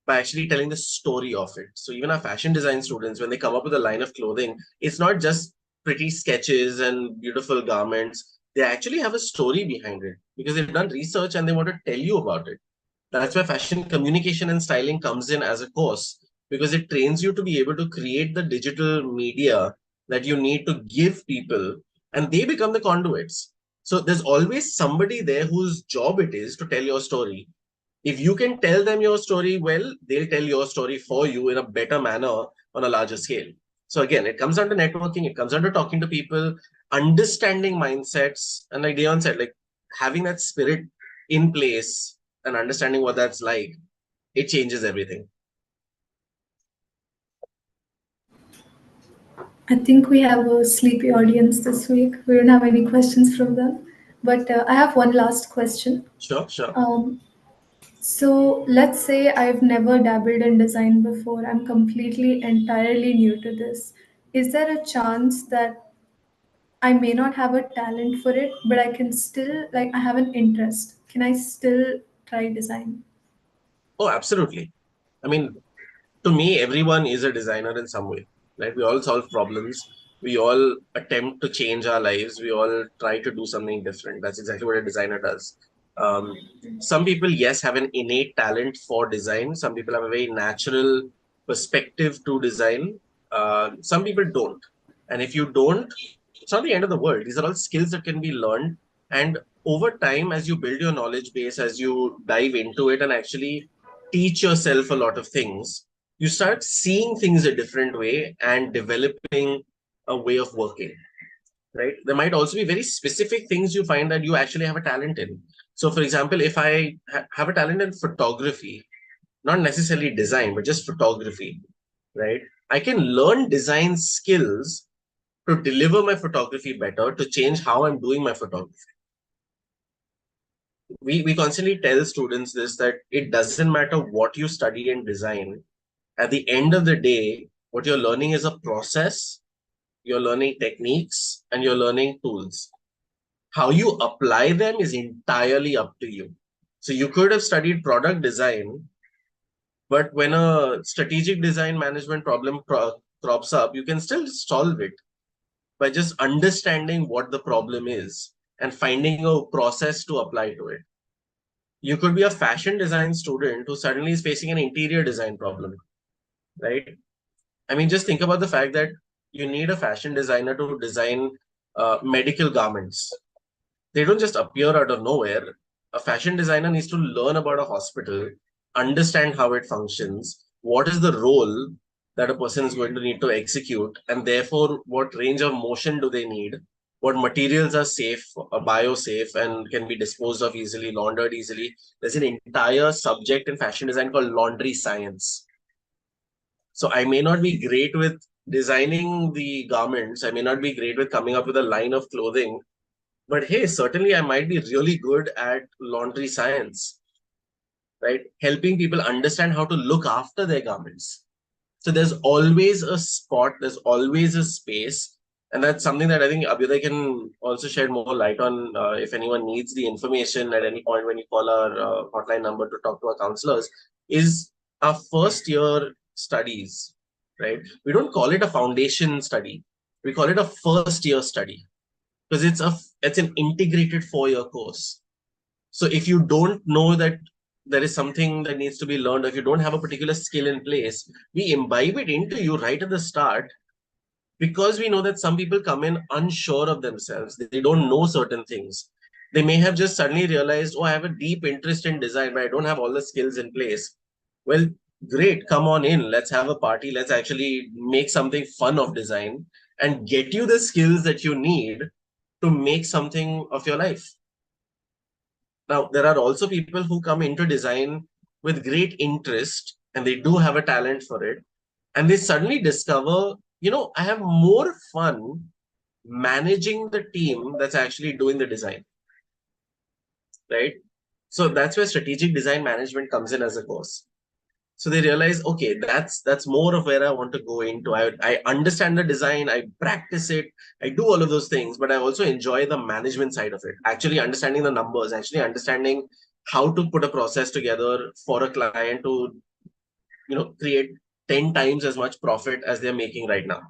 by actually telling the story of it. So even our fashion design students, when they come up with a line of clothing, it's not just pretty sketches and beautiful garments. They actually have a story behind it because they've done research and they want to tell you about it. That's why fashion communication and styling comes in as a course, because it trains you to be able to create the digital media that you need to give people, and they become the conduits. So there's always somebody there whose job it is to tell your story. If you can tell them your story well, they'll tell your story for you in a better manner on a larger scale. So again, it comes down to networking, it comes down to talking to people, understanding mindsets, and like Dion said, like having that spirit in place and understanding what that's like, it changes everything. I think we have a sleepy audience this week. We don't have any questions from them. But I have one last question. Sure, sure. So let's say I've never dabbled in design before. I'm completely, entirely new to this. Is there a chance that I may not have a talent for it, but I can still, like, I have an interest? Can I still try design? Oh, absolutely. I mean, to me, everyone is a designer in some way. Right? We all solve problems. We all attempt to change our lives. We all try to do something different. That's exactly what a designer does. Um, some people, yes, have an innate talent for design. Some people have a very natural perspective to design. Some people don't. And if you don't, it's not the end of the world. These are all skills that can be learned. And over time, as you build your knowledge base, as you dive into it and actually teach yourself a lot of things, you start seeing things a different way and developing a way of working, right? There might also be very specific things you find that you actually have a talent in. So for example, if I have a talent in photography, not necessarily design, but just photography, right? I can learn design skills to deliver my photography better, to change how I'm doing my photography. We constantly tell students this, that it doesn't matter what you study in design. At the end of the day, what you're learning is a process, you're learning techniques, and you're learning tools. How you apply them is entirely up to you. So you could have studied product design, but when a strategic design management problem crops up, you can still solve it by just understanding what the problem is and finding a process to apply to it. You could be a fashion design student who suddenly is facing an interior design problem, right? I mean, just think about the fact that you need a fashion designer to design medical garments. They don't just appear out of nowhere. A fashion designer needs to learn about a hospital, understand how it functions, what is the role that a person is going to need to execute, and therefore what range of motion do they need, what materials are safe, biosafe, and can be disposed of easily, laundered easily. There's an entire subject in fashion design called laundry science. So I may not be great with designing the garments, I may not be great with coming up with a line of clothing, but hey, certainly I might be really good at laundry science, right? Helping people understand how to look after their garments. So there's always a spot, there's always a space. And that's something that I think Abhyuday can also shed more light on if anyone needs the information at any point when you call our hotline number to talk to our counselors, is our first year studies, right? We don't call it a foundation study. We call it a first year study because it's an integrated 4-year course. So if you don't know that there is something that needs to be learned, or if you don't have a particular skill in place, we imbibe it into you right at the start because we know that some people come in unsure of themselves. They don't know certain things. They may have just suddenly realized, oh, I have a deep interest in design, but I don't have all the skills in place. Well, great, come on in. Let's have a party. Let's actually make something fun of design and get you the skills that you need to make something of your life. Now, there are also people who come into design with great interest and they do have a talent for it. And they suddenly discover, I have more fun managing the team that's actually doing the design, right? So that's where strategic design management comes in as a course. So they realize, okay, that's more of where I want to go into. I understand the design, I practice it, I do all of those things, but I also enjoy the management side of it, actually understanding the numbers, actually understanding how to put a process together for a client to create 10 times as much profit as they're making right now.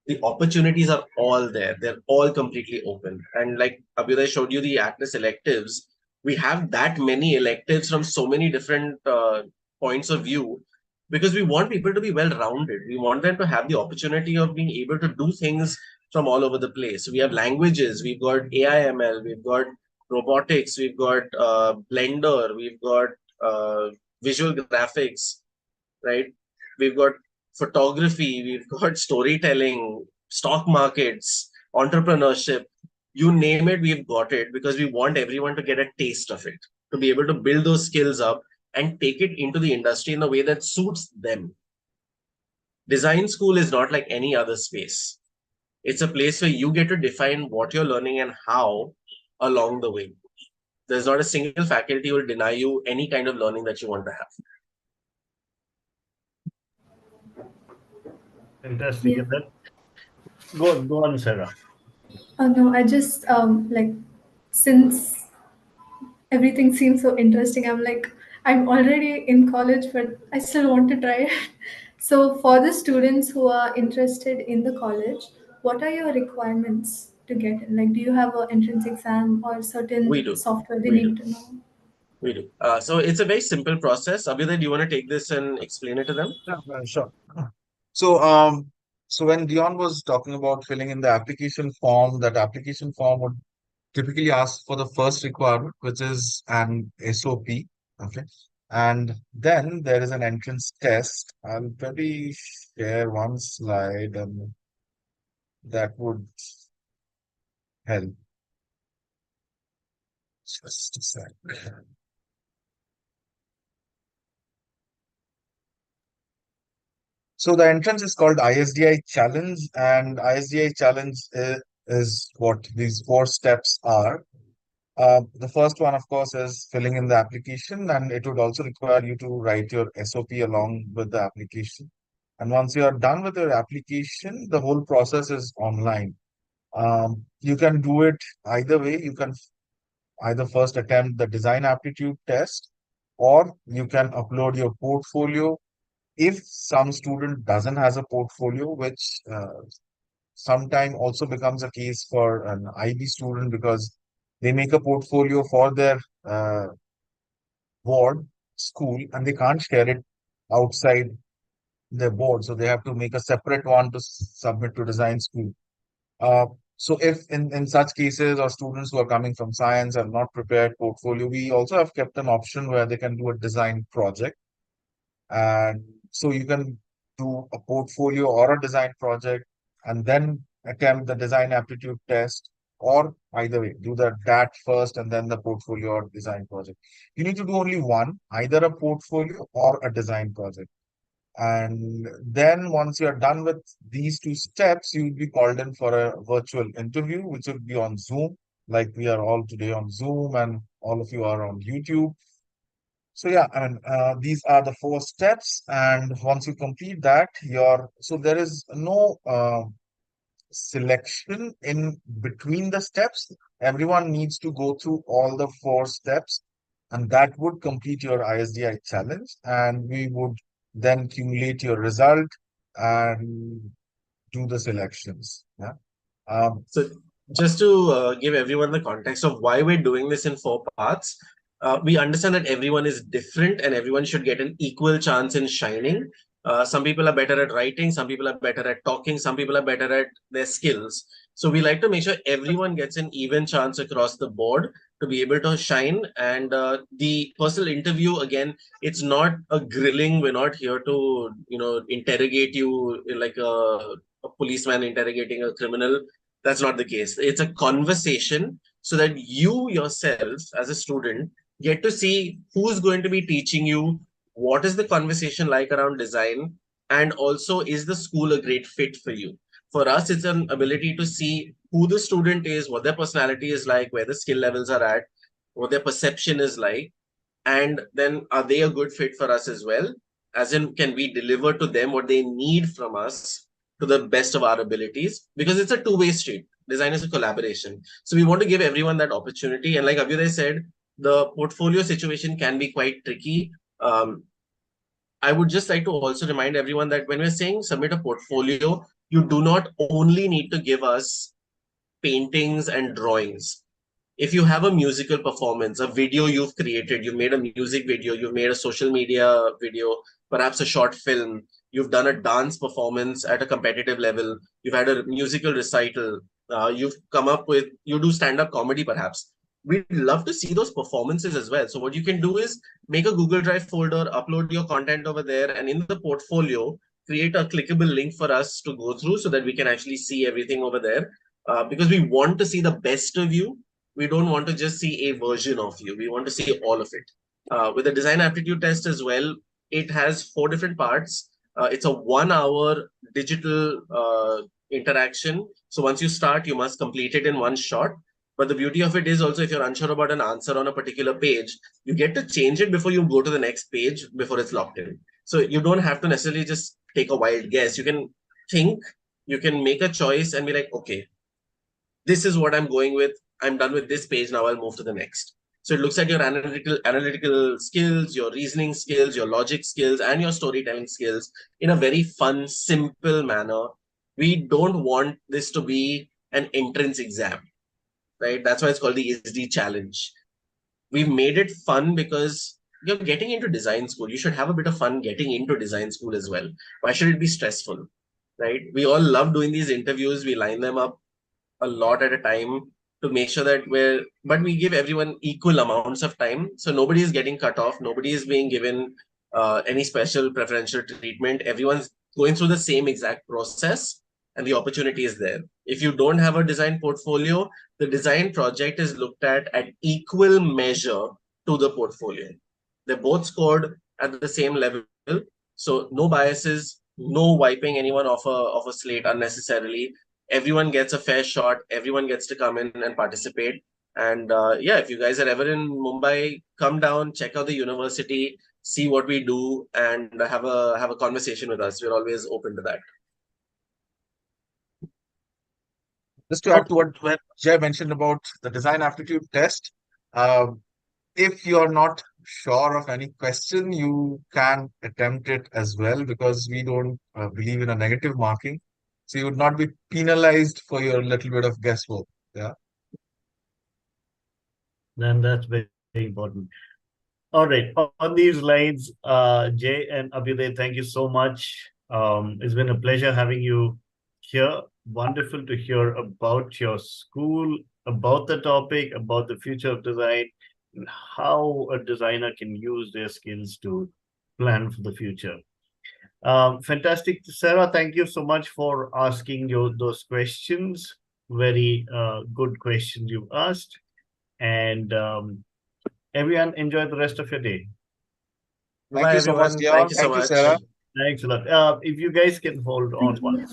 The opportunities are all there. They're all completely open. And like Abhyuday showed you the actress electives, we have that many electives from so many different points of view because we want people to be well rounded. We want them to have the opportunity of being able to do things from all over the place. We have languages, we've got AI/ML, we've got robotics, we've got Blender, we've got visual graphics, right? We've got photography, we've got storytelling, stock markets, entrepreneurship. You name it, we've got it because we want everyone to get a taste of it, to be able to build those skills up and take it into the industry in a way that suits them. Design school is not like any other space. It's a place where you get to define what you're learning and how along the way. There's not a single faculty who will deny you any kind of learning that you want to have. Fantastic. Yeah. Go on, Sarah. Oh no, I just like since everything seems so interesting, I'm like I'm already in college, but I still want to try it. So for the students who are interested in the college, what are your requirements to get in? Like, do you have an entrance exam or We certain do. software they We do. need to know? We do. So it's a very simple process. Abhyuday, do you want to take this and explain it to them? Yeah, sure. So, so when Dion was talking about filling in the application form, that application form would typically ask for the first requirement, which is an SOP. Okay. And then there is an entrance test. I'll probably share one slide and that would help. Just a sec. So the entrance is called ISDI Challenge, and ISDI Challenge is what these 4 steps are. The first one, of course, is filling in the application, and it would also require you to write your SOP along with the application. And once you are done with your application, the whole process is online. You can do it either way. You can either first attempt the design aptitude test, or you can upload your portfolio. If some student doesn't has a portfolio, which sometime also becomes a case for an IB student, because they make a portfolio for their uh, board school and they can't share it outside their board, so they have to make a separate one to submit to design school. Uh, so if in such cases, or students who are coming from science are not prepared portfolio, we also have kept an option where they can do a design project. And so you can do a portfolio or a design project and then attempt the design aptitude test, or either way, do the DAT first and then the portfolio or design project. You need to do only one, either a portfolio or a design project. And then once you're done with these two steps, you'll be called in for a virtual interview, which will be on Zoom, like we are all today on Zoom, and all of you are on YouTube. So yeah, these are the four steps, and once you complete that, so there is no selection in between the steps. Everyone needs to go through all the four steps, and that would complete your ISDI challenge, and we would then accumulate your result and do the selections. Yeah. So just to give everyone the context of why we're doing this in four parts, we understand that everyone is different and everyone should get an equal chance in shining. Some people are better at writing, some people are better at talking, some people are better at their skills. So we like to make sure everyone gets an even chance across the board to be able to shine. And the personal interview, again, it's not a grilling. We're not here to, interrogate you like a policeman interrogating a criminal. That's not the case. It's a conversation so that you yourself, as a student, get to see who's going to be teaching you, what is the conversation like around design, and also is the school a great fit for you. For us, it's an ability to see who the student is, what their personality is like, where the skill levels are at, what their perception is like, and then are they a good fit for us as well? As in, can we deliver to them what they need from us to the best of our abilities? Because it's a two-way street. Design is a collaboration. So we want to give everyone that opportunity. And like Abhyuday said, the portfolio situation can be quite tricky. I would just like to also remind everyone that when we're saying submit a portfolio, you do not only need to give us paintings and drawings. If you have a musical performance, a video you've created, you've made a music video, you've made a social media video, perhaps a short film, you've done a dance performance at a competitive level, you've had a musical recital, you've come up with, you do stand-up comedy perhaps. We'd love to see those performances as well. So what you can do is make a Google Drive folder, upload your content over there, and in the portfolio, create a clickable link for us to go through so that we can actually see everything over there. Because we want to see the best of you. We don't want to just see a version of you. We want to see all of it. With the design aptitude test as well, it has four different parts. It's a 1 hour digital interaction. So once you start, you must complete it in one shot. But the beauty of it is also, if you're unsure about an answer on a particular page, you get to change it before you go to the next page before it's locked in. So you don't have to necessarily just take a wild guess. You can think, you can make a choice and be like, okay, this is what I'm going with. I'm done with this page. Now I'll move to the next. So it looks at your analytical skills, your reasoning skills, your logic skills, and your storytelling skills in a very fun, simple manner. We don't want this to be an entrance exam, right? That's why it's called the SD challenge. We've made it fun because you're getting into design school. You should have a bit of fun getting into design school as well. Why should it be stressful, right? We all love doing these interviews. We line them up a lot at a time to make sure that but we give everyone equal amounts of time. So nobody is getting cut off. Nobody is being given any special preferential treatment. Everyone's going through the same exact process and the opportunity is there. If you don't have a design portfolio, the design project is looked at equal measure to the portfolio. They're both scored at the same level. So no biases, no wiping anyone off a slate unnecessarily. Everyone gets a fair shot. Everyone gets to come in and participate. And yeah, if you guys are ever in Mumbai, come down, check out the university, see what we do, and have a conversation with us. We're always open to that. Just to add to what Jay mentioned about the design aptitude test, uh, if you're not sure of any question, you can attempt it as well because we don't believe in a negative marking. So you would not be penalized for your little bit of guesswork. Yeah. Then that's very important. All right. On these lines, Jay and Abhyuday, thank you so much. It's been a pleasure having you here. Wonderful to hear about your school, about the topic, about the future of design, and how a designer can use their skills to plan for the future. Fantastic. Sarah, thank you so much for asking those questions. Very good questions you asked. And everyone, enjoy the rest of your day. Thank Bye, you so much, everyone. Dion. Thank you so Thank you, much. Sarah. Thanks a lot. If you guys can hold on Thank one you.